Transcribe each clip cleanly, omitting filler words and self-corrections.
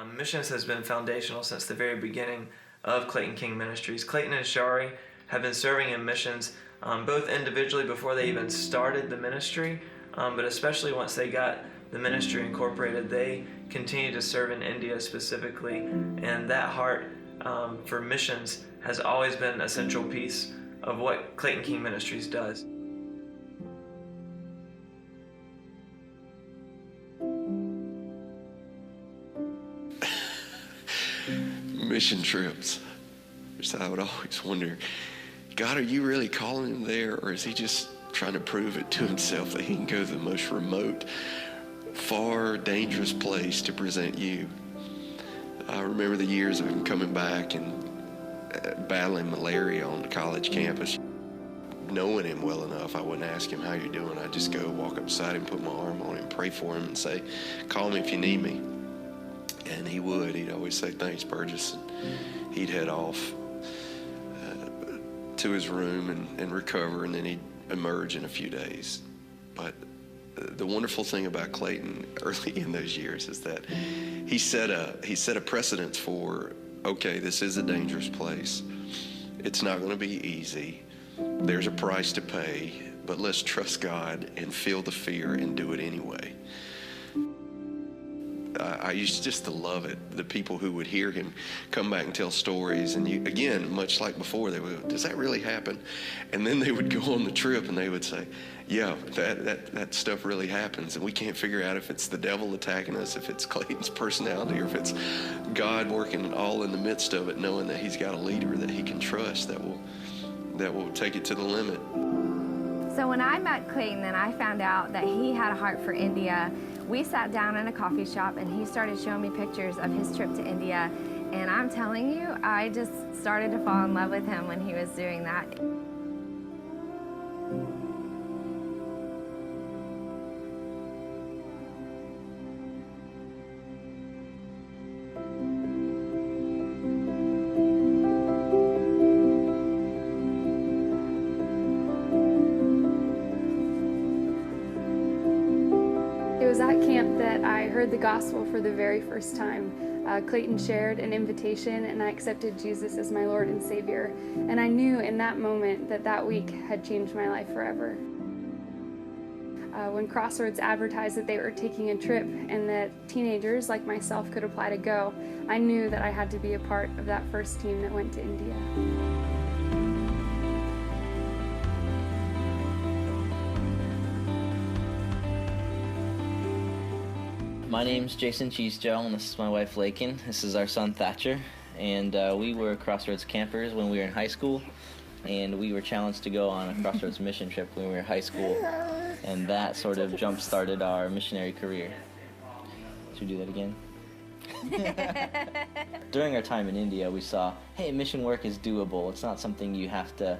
Missions has been foundational since the very beginning of Clayton King Ministries. Clayton and Shari have been serving in missions both individually before they even started the ministry, but especially once they got the ministry incorporated, they continue to serve in India specifically, and that heart for missions has always been a central piece of what Clayton King Ministries does. Mission trips. So I would always wonder, God, are you really calling him there, or is he just trying to prove it to himself that he can go to the most remote, far, dangerous place to present you? I remember the years of him coming back and battling malaria on the college campus. Knowing him well enough, I wouldn't ask him, how you doing? I'd just go walk up beside him, put my arm on him, pray for him, and say, call me if you need me. And he would. He'd always say, thanks, Burgess. And he'd head off to his room and recover, and then he'd emerge in a few days. But the wonderful thing about Clayton early in those years is that he set a precedence for, okay, this is a dangerous place. It's not going to be easy. There's a price to pay, but let's trust God and feel the fear and do it anyway. I used just to love it. The people who would hear him come back and tell stories, and again, much like before, they would, does that really happen? And then they would go on the trip and they would say, yeah, that stuff really happens, and we can't figure out if it's the devil attacking us, if it's Clayton's personality, or if it's God working all in the midst of it, knowing that he's got a leader that he can trust that will take it to the limit. So when I met Clayton and I found out that he had a heart for India, we sat down in a coffee shop and he started showing me pictures of his trip to India. And I'm telling you, I just started to fall in love with him when he was doing that. It was at camp that I heard the gospel for the very first time. Clayton shared an invitation and I accepted Jesus as my Lord and Savior. And I knew in that moment that week had changed my life forever. When Crossroads advertised that they were taking a trip and that teenagers like myself could apply to go, I knew that I had to be a part of that first team that went to India. My name's Jason Cheesegel, and this is my wife, Lakin. This is our son, Thatcher. And we were Crossroads campers when we were in high school, and we were challenged to go on a Crossroads mission trip when we were in high school, and that sort of jump-started our missionary career. Should we do that again? During our time in India, we saw, hey, mission work is doable. It's not something you have to...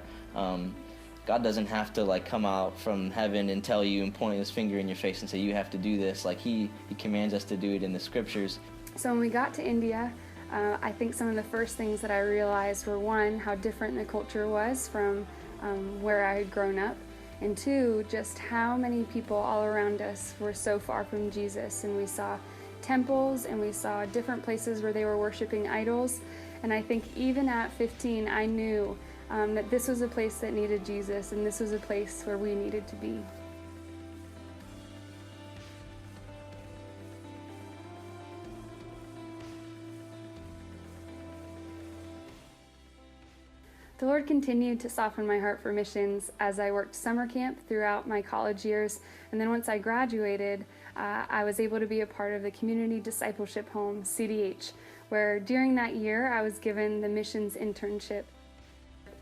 God doesn't have to come out from heaven and tell you and point his finger in your face and say you have to do this. He commands us to do it in the scriptures. So when we got to India, I think some of the first things that I realized were, one, how different the culture was from where I had grown up, and two, just how many people all around us were so far from Jesus. And we saw temples and we saw different places where they were worshiping idols. And I think even at 15, I knew that this was a place that needed Jesus, and this was a place where we needed to be. The Lord continued to soften my heart for missions as I worked summer camp throughout my college years, and then once I graduated, I was able to be a part of the Community Discipleship Home, CDH, where during that year I was given the missions internship.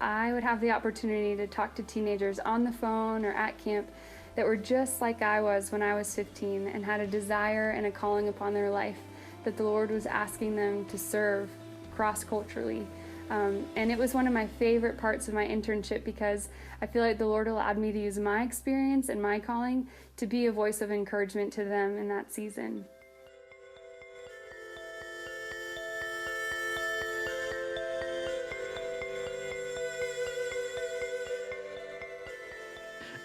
I would have the opportunity to talk to teenagers on the phone or at camp that were just like I was when I was 15 and had a desire and a calling upon their life that the Lord was asking them to serve cross-culturally. And it was one of my favorite parts of my internship because I feel like the Lord allowed me to use my experience and my calling to be a voice of encouragement to them in that season.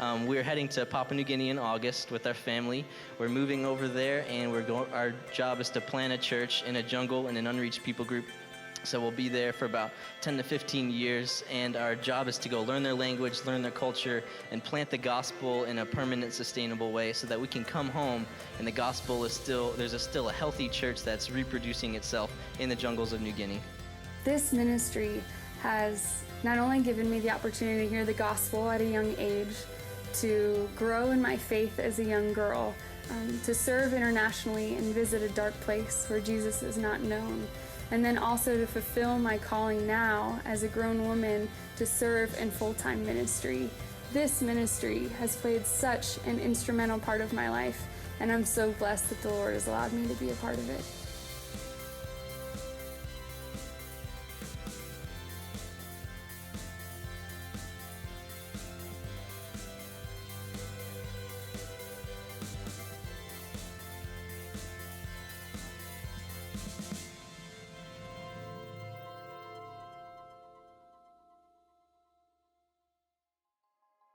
We're heading to Papua New Guinea in August with our family. We're moving over there, and our job is to plant a church in a jungle in an unreached people group. So we'll be there for about 10 to 15 years, and our job is to go learn their language, learn their culture, and plant the gospel in a permanent, sustainable way so that we can come home and the gospel is still a healthy church that's reproducing itself in the jungles of New Guinea. This ministry has not only given me the opportunity to hear the gospel at a young age, to grow in my faith as a young girl, to serve internationally and visit a dark place where Jesus is not known, and then also to fulfill my calling now as a grown woman to serve in full-time ministry. This ministry has played such an instrumental part of my life, and I'm so blessed that the Lord has allowed me to be a part of it.